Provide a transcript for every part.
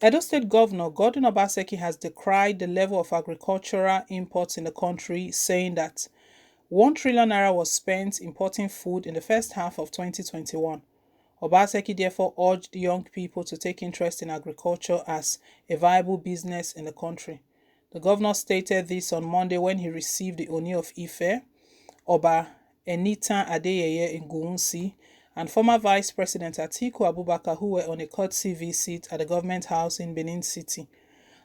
Edo State Governor Gordon Obaseki has decried the level of agricultural imports in the country, saying that 1 trillion naira was spent importing food in the first half of 2021. Obaseki therefore urged young people to take interest in agriculture as a viable business in the country. The governor stated this on Monday when he received the Oni of Ife, Oba Enita Adeyeye in Gurunsi, and former Vice President Atiku Abubakar, who were on a courtesy visit at the government house in Benin City.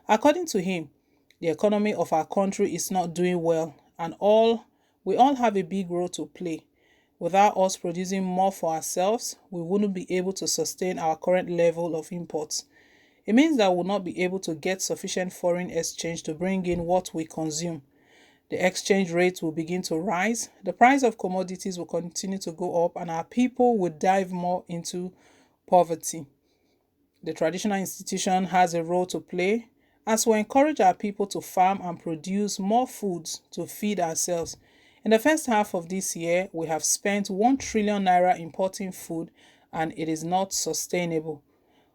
According to him, the economy of our country is not doing well, and we all have a big role to play. Without us producing more for ourselves, we wouldn't be able to sustain our current level of imports. It means that we'll not be able to get sufficient foreign exchange to bring in what we consume. The exchange rate will begin to rise, the price of commodities will continue to go up, and our people will dive more into poverty. The traditional institution has a role to play as we encourage our people to farm and produce more foods to feed ourselves. In the first half of this year, we have spent 1 trillion naira importing food, and it is not sustainable.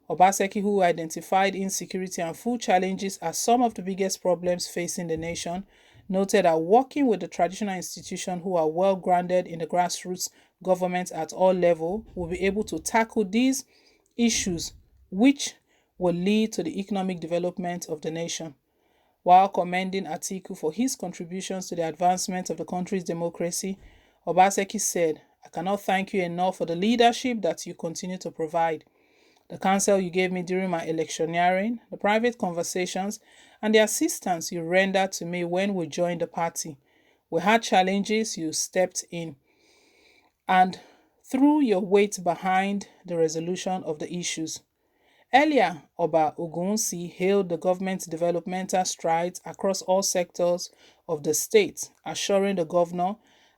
Obaseki, who identified insecurity and food challenges as some of the biggest problems facing the nation, noted that working with the traditional institutions who are well grounded in the grassroots government at all levels will be able to tackle these issues, which will lead to the economic development of the nation. While commending Atiku for his contributions to the advancement of the country's democracy, Obaseki said, "I cannot thank you enough for the leadership that you continue to provide. The counsel you gave me during my electioneering, the private conversations, and the assistance you rendered to me when we joined the party. We had challenges, you stepped in and threw your weight behind the resolution of the issues." Earlier, Oba Ogunsi hailed the government's developmental strides across all sectors of the state, assuring the governor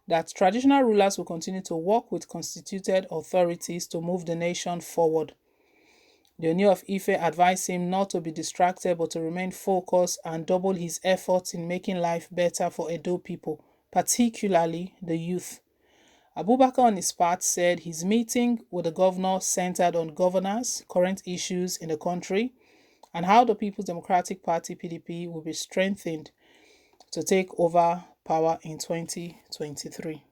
that traditional rulers will continue to work with constituted authorities to move the nation forward. The Oni of Ife advised him not to be distracted but to remain focused and double his efforts in making life better for Edo people, particularly the youth. Abubakar, on his part, said his meeting with the governor centered on governance, current issues in the country, and how the People's Democratic Party (PDP) will be strengthened to take over power in 2023.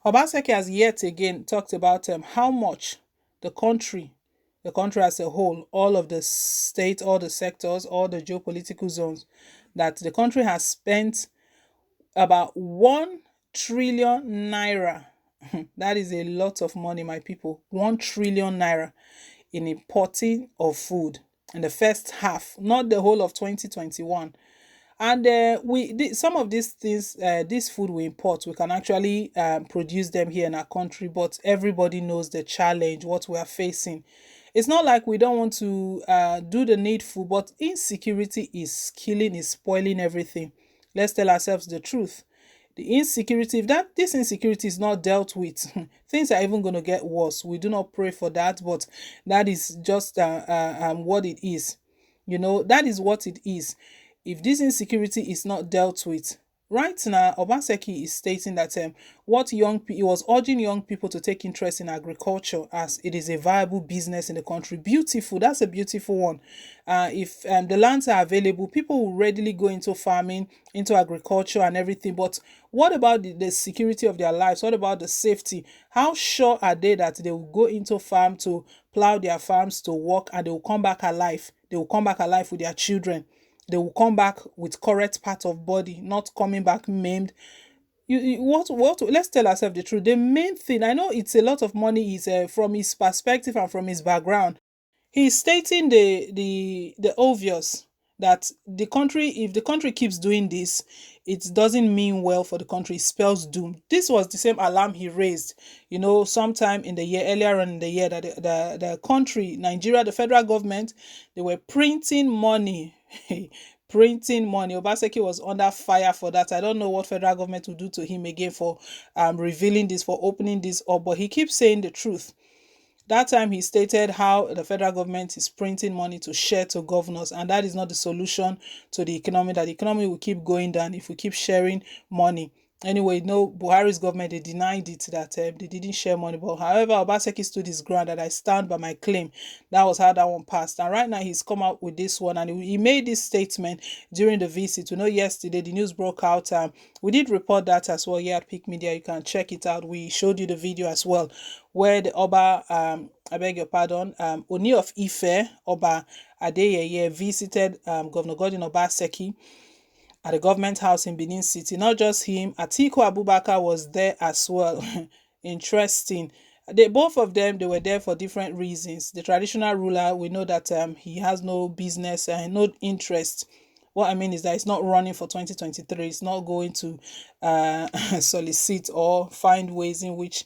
Obaseki has yet again talked about how much the country, the country as a whole, all of the state, all the sectors, all the geopolitical zones, that the country has spent about 1 trillion naira. That is a lot of money, my people. 1 trillion naira in importing of food in the first half, not the whole of 2021. And some of these things, this food we import, we can actually produce them here in our country, but everybody knows the challenge, what we are facing. It's not like we don't want to do the needful, but insecurity is killing, is spoiling everything. Let's tell ourselves the truth. The insecurity, if that this insecurity is not dealt with, things are even going to get worse. We do not pray for that, but that is just what it is. That is what it is. If this insecurity is not dealt with, right now, Obaseki is stating that he was urging young people to take interest in agriculture as it is a viable business in the country. Beautiful, that's a beautiful one. If the lands are available, people will readily go into farming, into agriculture and everything. But what about the security of their lives? What about the safety? How sure are they that they will go into farm to plow their farms, to work, and they will come back alive? They will come back alive with their children. They will come back with correct part of body, not coming back maimed. What let's tell ourselves the truth. The main thing, I know it's a lot of money, is from his perspective and from his background. He's stating the obvious, that the country, if the country keeps doing this, it doesn't mean well for the country. It spells doom. This was the same alarm he raised, sometime in the year, earlier on in the year, that the country, Nigeria, the federal government, they were printing money. Printing money. Obaseki was under fire for that. I don't know what federal government will do to him again for revealing this, for opening this up, but he keeps saying the truth. That time he stated how the federal government is printing money to share to governors, and that is not the solution to the economy, that the economy will keep going down if we keep sharing money. Anyway, no, Buhari's government, they denied it that they didn't share money. But however, Obaseki stood his ground that I stand by my claim. That was how that one passed. And right now, he's come out with this one, and he made this statement during the visit. Yesterday the news broke out. We did report that as well here at Peak Media. You can check it out. We showed you the video as well, where the Oba, I beg your pardon, Oni of Ife, Oba Adeyeye, visited Governor Godwin Obaseki at the government house in Benin City. Not just him, Atiku Abubakar was there as well. Interesting. Both of them, they were there for different reasons. The traditional ruler, we know that he has no business and no interest. What I mean is that it's not running for 2023. It's not going to solicit or find ways in which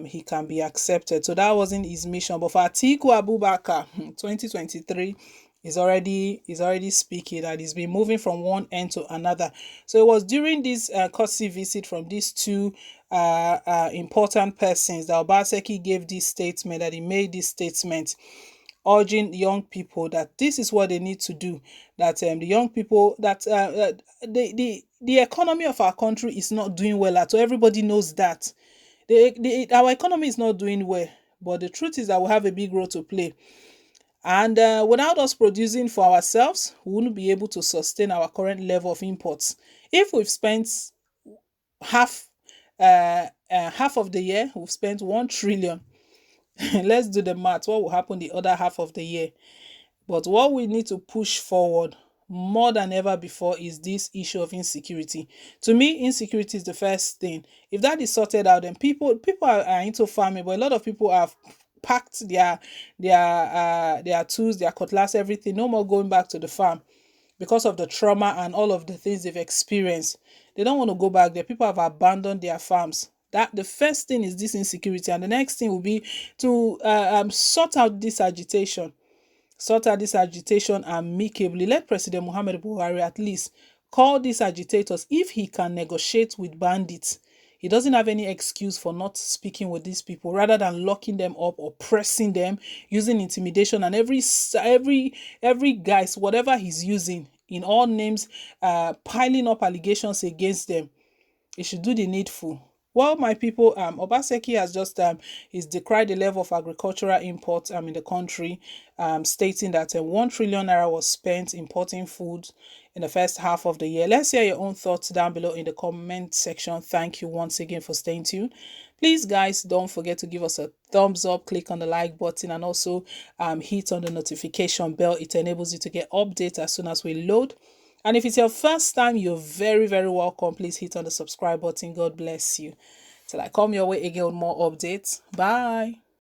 he can be accepted. So that wasn't his mission. But for Atiku Abubakar, 2023 is already speaking, and he's been moving from one end to another. So it was during this courtesy visit from these two important persons that Obaseki gave this statement, that he made this statement urging young people that this is what they need to do, that the young people that the economy of our country is not doing well at all. Everybody knows that our economy is not doing well, but the truth is that we have a big role to play. And without us producing for ourselves, we wouldn't be able to sustain our current level of imports. If we've spent half half of the year, we've spent 1 trillion. Let's do the math. What will happen the other half of the year? But what we need to push forward more than ever before is this issue of insecurity. To me, insecurity is the first thing. If that is sorted out, then people are into farming, but a lot of people have packed their tools, their cutlass, everything. No more going back to the farm because of the trauma and all of the things they've experienced. They don't want to go back there. People have abandoned their farms. That the first thing is this insecurity, and the next thing will be to sort out this agitation amicably. Let President Muhammad Buhari at least call these agitators. If he can negotiate with bandits, he doesn't have any excuse for not speaking with these people, rather than locking them up or pressing them, using intimidation and every guise, whatever he's using, in all names, piling up allegations against them. It should do the needful. Well, my people, Obaseki has just is decried the level of agricultural imports in the country, stating that 1 trillion naira was spent importing food in the first half of the year. Let's hear your own thoughts down below in the comment section. Thank you once again for staying tuned. Please, guys, don't forget to give us a thumbs up, click on the like button, and also hit on the notification bell. It enables you to get updates as soon as we load. And if it's your first time, you're very, very welcome. Please hit on the subscribe button. God bless you. Till I come your way again with more updates. Bye.